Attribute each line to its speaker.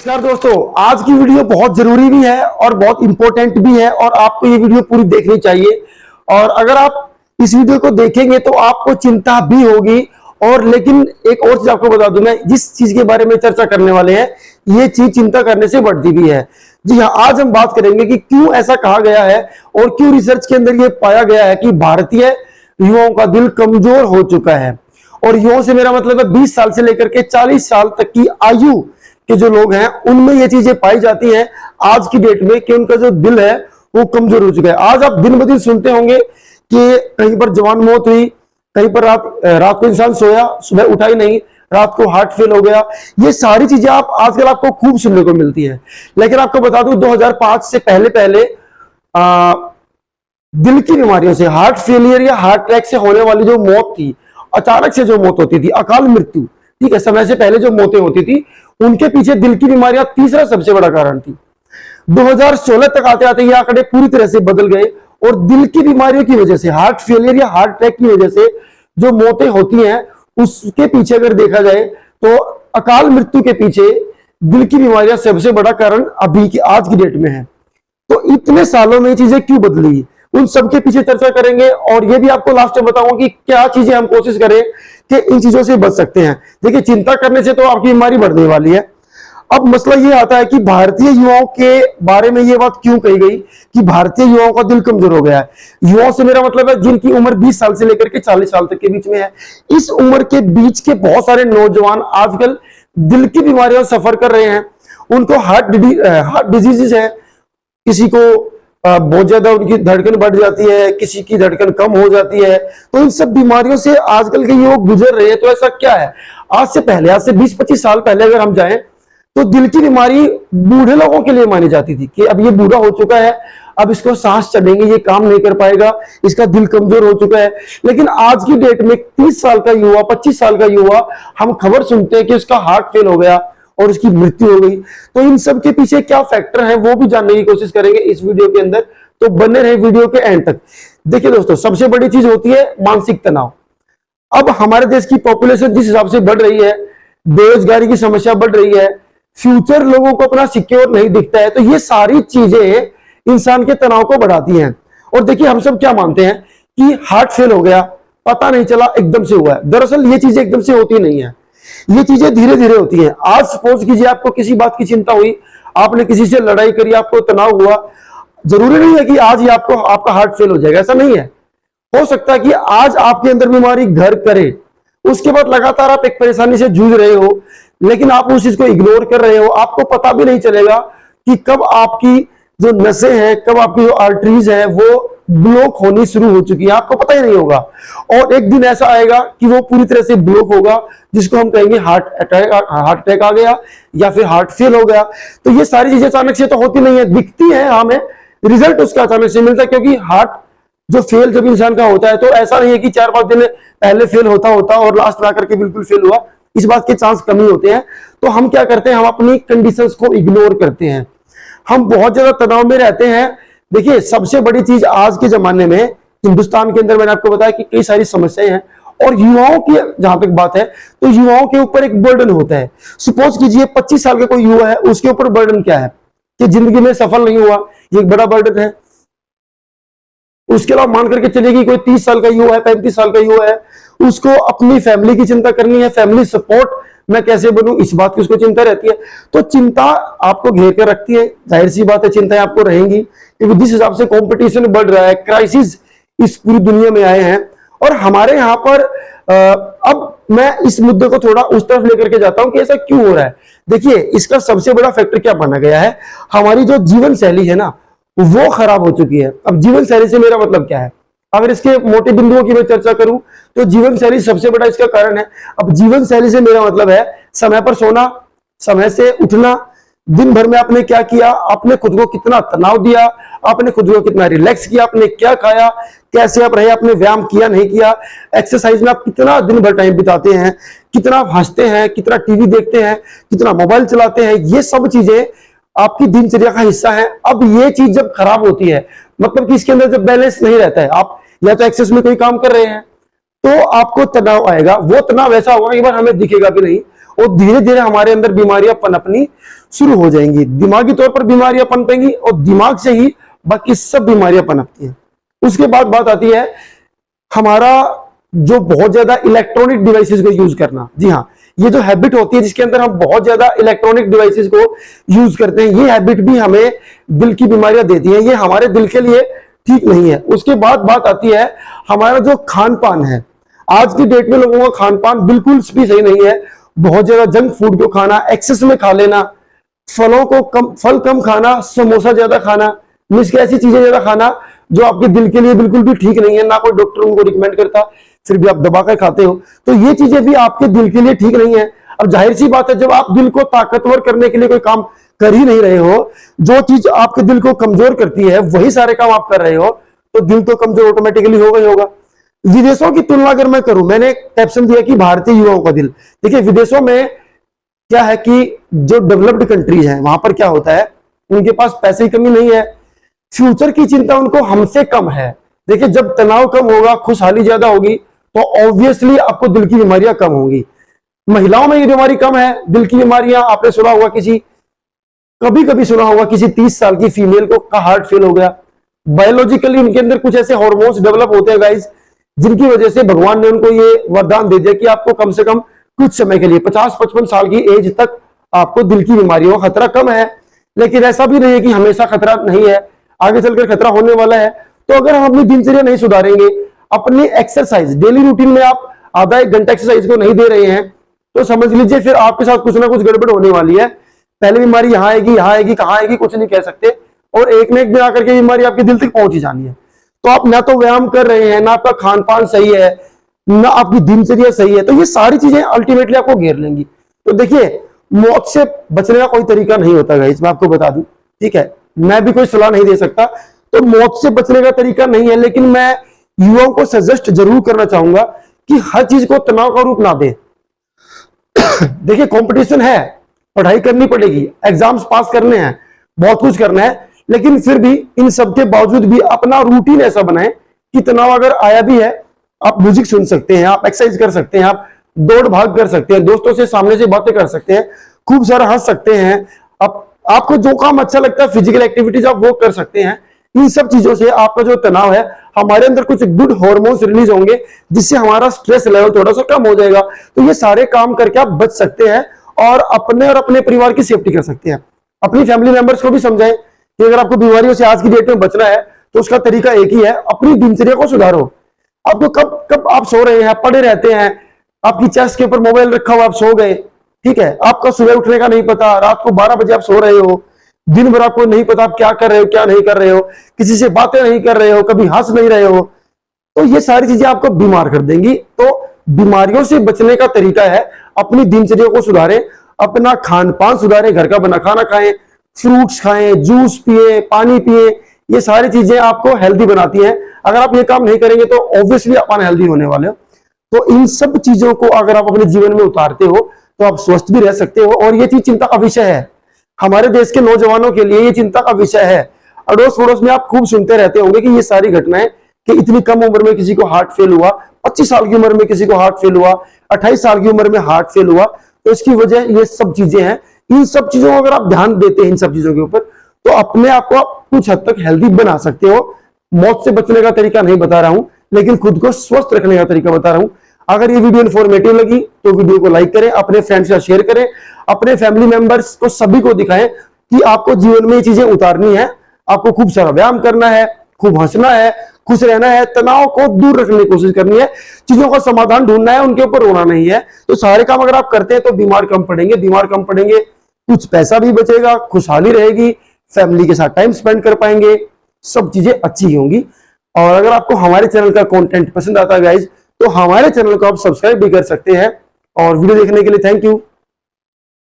Speaker 1: नमस्कार दोस्तों, आज की वीडियो बहुत जरूरी भी है और बहुत इंपॉर्टेंट भी है और आपको ये वीडियो पूरी देखनी चाहिए। और अगर आप इस वीडियो को देखेंगे तो आपको चिंता भी होगी। और लेकिन एक और चीज आपको बता दूं, मैं जिस चीज के बारे में चर्चा करने वाले हैं ये चीज चिंता करने से बढ़ती भी है। जी हाँ, आज हम बात करेंगे कि क्यों ऐसा कहा गया है और क्यों रिसर्च के अंदर ये पाया गया है कि भारतीय युवाओं का दिल कमजोर हो चुका है। और युवाओं से मेरा मतलब है 20 साल से लेकर के 40 साल तक की आयु के जो लोग हैं उनमें ये चीजें पाई जाती हैं आज की डेट में कि उनका जो दिल है वो कमजोर हो चुका है। आज आप दिन ब दिन सुनते होंगे कि कहीं पर जवान मौत हुई, कहीं पर रात को इंसान सोया, सुबह उठा ही नहीं, रात को हार्ट फेल हो गया। ये सारी चीजें आप आजकल आपको खूब सुनने को मिलती है। लेकिन आपको बता दूं 2005 से पहले दिल की बीमारियों से, हार्ट फेलियर या हार्ट अटैक से होने वाली जो मौत थी, अचानक से जो मौत होती थी, अकाल मृत्यु, ठीक है, समय से पहले जो मौतें होती थी, उनके पीछे दिल की बीमारियां तीसरा सबसे बड़ा कारण थी। 2016 तक आते आते ये आंकड़े पूरी तरह से बदल गए और दिल की बीमारियों की वजह से, हार्ट फेलियर या हार्ट अटैक की वजह से जो मौतें होती हैं उसके पीछे अगर देखा जाए तो अकाल मृत्यु के पीछे दिल की बीमारियां सबसे बड़ा कारण अभी की आज की डेट में है। तो इतने सालों में ये चीजें क्यों बदली, उन सबके पीछे चर्चा करेंगे और ये भी आपको लास्ट में बताऊंगा कि क्या चीजें हम कोशिश करें कि इन चीजों से बच सकते हैं। देखिए, चिंता करने से तो आपकी बीमारी बढ़ने वाली है। अब मसला ये आता है कि भारतीय युवाओं के बारे में ये बात क्यों कही गई कि भारतीय युवाओं का दिल कमजोर हो गया है। युवाओं से मेरा मतलब है जिनकी उम्र 20 साल से लेकर के 40 साल तक के बीच में है। इस उम्र के बीच के बहुत सारे नौजवान आजकल दिल की बीमारियों से सफर कर रहे हैं। उनको हार्ट डिजीजेस है, किसी को बहुत ज्यादा उनकी धड़कन बढ़ जाती है, किसी की धड़कन कम हो जाती है। तो इन सब बीमारियों से आजकल के युवक गुजर रहे हैं। तो ऐसा क्या है, आज से 20-25 साल पहले अगर हम जाएं तो दिल की बीमारी बूढ़े लोगों के लिए मानी जाती थी कि अब ये बूढ़ा हो चुका है, अब इसको सांस चढ़ेंगे, ये काम नहीं कर पाएगा, इसका दिल कमजोर हो चुका है। लेकिन आज की डेट में 30 साल का युवा, 25 साल का युवा, हम खबर सुनते हैं कि उसका हार्ट फेल हो गया और उसकी मृत्यु हो गई। तो इन सब के पीछे क्या फैक्टर है वो भी जानने की कोशिश करेंगे इस वीडियो के अंदर। तो बने रहे वीडियो के एंड तक। देखिए दोस्तों, सबसे बड़ी चीज होती है मानसिक तनाव। अब हमारे देश की पॉपुलेशन जिस हिसाब से बढ़ रही है, बेरोजगारी की समस्या बढ़ रही है, फ्यूचर लोगों को अपना सिक्योर नहीं दिखता है, तो ये सारी चीजें इंसान के तनाव को बढ़ाती हैं। और देखिए, हम सब क्या मानते हैं कि हार्ट फेल हो गया, पता नहीं चला, एकदम से हुआ है। दरअसल ये चीजें एकदम से होती नहीं है, ये चीजें धीरे धीरे होती हैं। आज सपोज कीजिए आपको किसी बात की चिंता हुई, आपने किसी से लड़ाई करी, आपको तनाव हुआ, जरूरी नहीं है कि आज ही आपका हार्ट फेल हो जाएगा, ऐसा नहीं है। हो सकता है कि आज आपके अंदर बीमारी घर करे, उसके बाद लगातार आप एक परेशानी से जूझ रहे हो, लेकिन आप उस चीज को इग्नोर कर रहे हो। आपको पता भी नहीं चलेगा कि कब आपकी जो नसें हैं, कब आपकी जो आर्टरीज है वो ब्लॉक होनी शुरू हो चुकी है, आपको पता ही नहीं होगा। और एक दिन ऐसा आएगा कि वो पूरी तरह से ब्लॉक होगा, जिसको हम कहेंगे हार्ट अटैक आ गया या फिर हार्ट फेल हो गया। तो ये सारी चीजें अचानक से तो होती नहीं है, दिखती है हमें, रिजल्ट उसका अचानक से मिलता है। क्योंकि हार्ट जो फेल जब इंसान का होता है तो ऐसा नहीं है कि 4-5 दिन पहले फेल होता और लास्ट में आकर के बिल्कुल फेल हुआ, इस बात के चांस कम ही होते हैं। तो हम क्या करते हैं, हम अपनी कंडीशंस को इग्नोर करते हैं, हम बहुत ज्यादा तनाव में रहते हैं। देखिए, सबसे बड़ी चीज आज के जमाने में हिंदुस्तान के अंदर मैंने आपको बताया कि कई सारी समस्याएं हैं और युवाओं की जहां तक बात है तो युवाओं के ऊपर एक बर्डन होता है। सपोज कीजिए 25 साल का कोई युवा है, उसके ऊपर बर्डन क्या है कि जिंदगी में सफल नहीं हुआ, ये एक बड़ा बर्डन है। उसके अलावा मान करके चलिए कि कोई 30 साल का युवा है, 35 साल का युवा है, उसको अपनी फैमिली की चिंता करनी है, फैमिली सपोर्ट मैं कैसे बनूं, इस बात की उसको चिंता रहती है। तो चिंता आपको घेर कर रखती है, जाहिर सी बात है चिंताएं आपको रहेंगी, क्योंकि जिस हिसाब से कंपटीशन बढ़ रहा है, क्राइसिस इस पूरी दुनिया में आए हैं। और हमारे यहाँ पर अब मैं इस मुद्दे को थोड़ा उस तरफ लेकर के जाता हूं कि ऐसा क्यों हो रहा है। देखिए, इसका सबसे बड़ा फैक्टर क्या माना गया है, हमारी जो जीवन शैली है ना वो खराब हो चुकी है। अब जीवन शैली से मेरा मतलब क्या है, अगर इसके मोटे बिंदुओं की मैं चर्चा करूं तो जीवन शैली सबसे बड़ा इसका कारण है। अब जीवन शैली से मेरा मतलब है समय पर सोना, समय से उठना, दिन भर में आपने क्या किया, आपने खुद को कितना तनाव दिया, आपने खुद को कितना रिलैक्स किया, आपने क्या खाया, कैसे आप रहे, आपने व्यायाम किया नहीं किया, एक्सरसाइज में आप कितना दिन भर टाइम बिताते हैं, कितना आप हंसते हैं, कितना टीवी देखते हैं, कितना मोबाइल चलाते हैं, ये सब चीजें आपकी दिनचर्या का हिस्सा है। अब ये चीज जब खराब होती है, मतलब कि इसके अंदर जब बैलेंस नहीं रहता है, आप या तो एक्सेस में कोई काम कर रहे हैं तो आपको तनाव आएगा, वो तनाव ऐसा होगा कि बार हमें दिखेगा भी नहीं और धीरे धीरे हमारे अंदर बीमारियां पनपनी शुरू हो जाएंगी। दिमागी तौर पर बीमारियां पनपेंगी और दिमाग से ही बाकी सब बीमारियां पनपती हैं। उसके बाद बात आती है हमारा जो बहुत ज्यादा इलेक्ट्रॉनिक डिवाइसेस को यूज करना। जी हाँ, ये जो हैबिट होती है जिसके अंदर हम बहुत ज्यादा इलेक्ट्रॉनिक डिवाइसेस को यूज करते हैं, ये हैबिट भी हमें दिल की बीमारियां देती है, ये हमारे दिल के लिए ठीक नहीं है। उसके बाद बात आती है हमारा जो खान पान है। आज की डेट में लोगों का खान पान बिल्कुल भी सही नहीं है। बहुत ज्यादा जंक फूड को खाना, एक्सेस में खा लेना, फल कम खाना, समोसा ज्यादा खाना, मिर्च ऐसी चीजें ज्यादा खाना जो आपके दिल के लिए बिल्कुल भी ठीक नहीं है, ना कोई डॉक्टर उनको रिकमेंड करता, फिर भी आप दबाकर खाते हो, तो ये चीजें भी आपके दिल के लिए ठीक नहीं है। अब जाहिर सी बात है, जब आप दिल को ताकतवर करने के लिए कोई काम कर ही नहीं रहे हो, जो चीज आपके दिल को कमजोर करती है वही सारे काम आप कर रहे हो, तो दिल तो कमजोर ऑटोमेटिकली होगा ही होगा। विदेशों की तुलना अगर मैं करूं, मैंने कैप्शन दिया कि भारतीय युवाओं का दिल। देखिए विदेशों में क्या है कि जो डेवलप्ड कंट्रीज है वहां पर क्या होता है, उनके पास पैसे की कमी नहीं है, फ्यूचर की चिंता उनको हमसे कम है। देखिए जब तनाव कम होगा, खुशहाली ज्यादा होगी, तो ऑब्वियसली आपको दिल की बीमारियां कम होंगी। महिलाओं में ये बीमारी कम है, दिल की बीमारियां। आपने सुना होगा कभी कभी सुना होगा किसी 30 साल की फीमेल को का हार्ट फेल हो गया। बायोलॉजिकली उनके अंदर कुछ ऐसे हार्मोन्स डेवलप होते हैं गाइस, जिनकी वजह से भगवान ने उनको ये वरदान दे दिया कि आपको कम से कम कुछ समय के लिए 50-55 साल की एज तक आपको दिल की बीमारियों का खतरा कम है। लेकिन ऐसा भी नहीं है कि हमेशा खतरा नहीं है, आगे चलकर खतरा होने वाला है। तो अगर हम अपनी दिनचर्या नहीं सुधारेंगे, अपनी एक्सरसाइज डेली रूटीन में आप आधा 1 घंटा एक्सरसाइज को नहीं दे रहे हैं, तो समझ लीजिए फिर आपके साथ कुछ ना कुछ गड़बड़ होने वाली है। पहले बीमारी यहाँ आएगी, कहाँ आएगी कुछ नहीं कह सकते, और एक न एक दिन आकर के बीमारी आपके दिल तक पहुंच ही जानी है। तो आप ना तो व्यायाम कर रहे हैं, ना आपका खान पान सही है, ना आपकी दिनचर्या सही है, तो ये सारी चीजें अल्टीमेटली आपको घेर लेंगी। तो देखिए मौत से बचने का कोई तरीका नहीं होता गाइस, मैं आपको बता दूं, ठीक है। मैं भी कोई सलाह नहीं दे सकता, तो मौत से बचने का तरीका नहीं है, लेकिन मैं युवाओं को सजेस्ट जरूर करना चाहूंगा कि हर चीज को तनाव का रूप ना दे। देखिए कंपटीशन है, पढ़ाई करनी पड़ेगी, एग्जाम्स पास करने हैं, बहुत कुछ करना है, लेकिन फिर भी इन सब के बावजूद भी अपना रूटीन ऐसा बनाएं कि तनाव अगर आया भी है, आप म्यूजिक सुन सकते हैं, आप एक्सरसाइज कर सकते हैं, आप दौड़ भाग कर सकते हैं, दोस्तों से सामने से बातें कर सकते हैं, खूब सारा हंस सकते हैं। आपको जो काम अच्छा लगता है, फिजिकल एक्टिविटीज आप वो कर सकते हैं। इन सब चीजों से आपका जो तनाव है, हमारे अंदर कुछ गुड हार्मोन्स रिलीज होंगे, जिससे हमारा स्ट्रेस लेवल थोड़ा सा कम हो जाएगा। तो ये सारे काम करके आप बच सकते हैं और अपने परिवार की सेफ्टी कर सकते हैं। अपनी फैमिली मेंबर्स को भी समझाएं कि अगर आपको बीमारियों से आज की डेट में बचना है, तो उसका तरीका एक ही है, अपनी दिनचर्या को सुधारो। आपको कब आप सो रहे हैं, पड़े रहते हैं, आपकी चेस्ट के ऊपर मोबाइल रखा हुआ, आप सो गए, ठीक है, आपका सुबह उठने का नहीं पता, रात को 12 बजे आप सो रहे हो, दिन भर आपको नहीं पता आप क्या कर रहे हो क्या नहीं कर रहे हो, किसी से बातें नहीं कर रहे हो, कभी हंस नहीं रहे हो, तो ये सारी चीजें आपको बीमार कर देंगी। तो बीमारियों से बचने का तरीका है अपनी दिनचर्या को सुधारें, अपना खान पान सुधारें, घर का बना खाना खाएं, फ्रूट्स खाएं, जूस पिए, पानी पिए, ये सारी चीजें आपको हेल्दी बनाती हैं। अगर आप ये काम नहीं करेंगे तो ऑब्वियसली आप अनहेल्दी होने वाले हो। तो इन सब चीजों को अगर आप अपने जीवन में उतारते हो तो आप स्वस्थ भी रह सकते हो, और ये चीज चिंता का विषय है हमारे देश के नौजवानों के लिए, ये चिंता का विषय है। अड़ोस पड़ोस में आप खूब सुनते रहते होंगे कि ये सारी घटनाएं, कि इतनी कम उम्र में किसी को हार्ट फेल हुआ, 25 साल की उम्र में किसी को हार्ट फेल हुआ, 28 साल की उम्र में हार्ट फेल हुआ। तो इसकी वजह ये सब चीजें हैं। इन सब चीजों को अगर आप ध्यान देते हैं इन सब चीजों के ऊपर, तो अपने आप को आप कुछ हद तक हेल्दी बना सकते हो। मौत से बचने का तरीका नहीं बता रहा हूं, लेकिन खुद को स्वस्थ रखने का तरीका बता रहा हूं। अगर ये वीडियो इन्फॉर्मेटिव लगी तो वीडियो को लाइक करें, अपने फ्रेंड्स से शेयर करें, अपने फैमिली मेंबर्स को सभी को दिखाएं कि आपको जीवन में ये चीजें उतारनी है। आपको खूब सारा व्यायाम करना है, खूब हंसना है, खुश रहना है, तनाव को दूर रखने की कोशिश करनी है, चीजों का समाधान ढूंढना है, उनके ऊपर रोना नहीं है। तो सारे काम अगर आप करते हैं तो बीमार कम पड़ेंगे, कुछ पैसा भी बचेगा, खुशहाली रहेगी, फैमिली के साथ टाइम स्पेंड कर पाएंगे, सब चीजें अच्छी होंगी। और अगर आपको हमारे चैनल का कंटेंट पसंद आता है गाइज, तो हमारे चैनल को आप सब्सक्राइब भी कर सकते हैं। और वीडियो देखने के लिए थैंक यू।